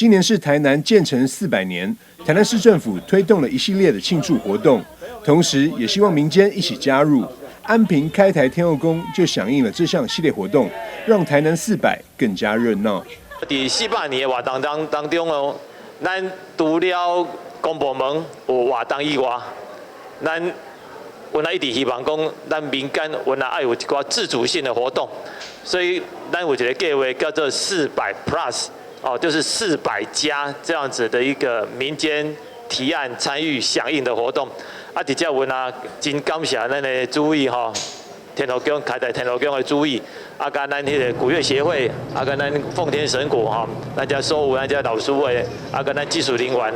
今年是台南建成400年，台南市政府推动了一系列的庆祝活动，同时也希望民间一起加入。安平开台天后宫就响应了这项系列活动，让台南400更加热闹。在400年的活动当中哦，咱除了公部门有活动以外，咱一直希望讲，咱民间爱有一寡自主性的活动，所以咱有一个计划叫做400 Plus。就是400加这样子的一个民间提案参与响应的活动。伫遮真感谢咱的主委天后宫开台天后宫的主委，甲咱迄个古乐协会，甲咱奉天神鼓咱遮所有咱遮老师会，甲咱技术人员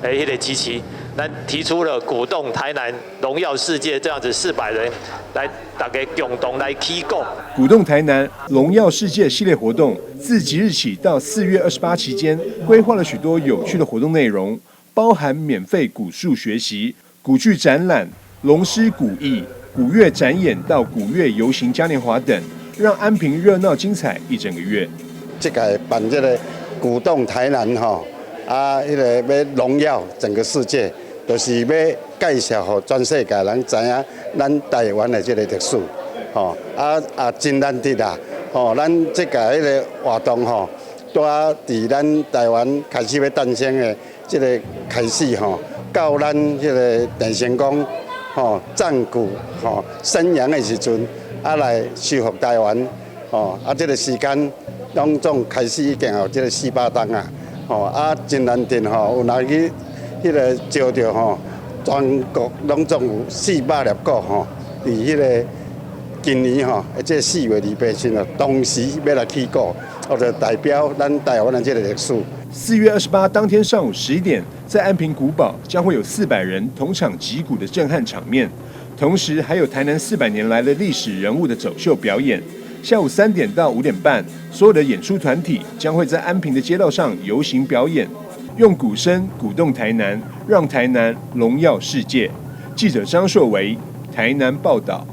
迄个支持，咱提出了鼓动台南荣耀世界这样子400人来大家共同来起鼓。鼓动台南荣耀世界系列活动，自即日起到4月28期间，规划了许多有趣的活动内容，包含免费古树学习、古剧展览、龙狮古艺、古乐展演到古乐游行嘉年华等，让安平热闹精彩一整个月。这个办这个鼓动台南迄个要荣耀整个世界，就是要介绍给全世界人知影咱台湾的这个历史，真难得啦，咱这个迄个活动在伫咱台湾开始要诞生的这个开始到咱这个电成宫战鼓宣扬的时阵，来收复台湾，这个时间拢总开始已经有这个400天啊，真难得有人去迄个招着全国拢总有400粒鼓伫迄个今年这4月28日同时要来起鼓，就代表咱台湾的这个历史。4月28当天上午11点，在安平古堡将会有400人同场击鼓的震撼场面，同时还有台南400年来的历史人物的走秀表演。下午3点到5点半，所有的演出团体将会在安平的街道上游行表演，用鼓声鼓动台南，让台南荣耀世界。记者张硕维，台南报道。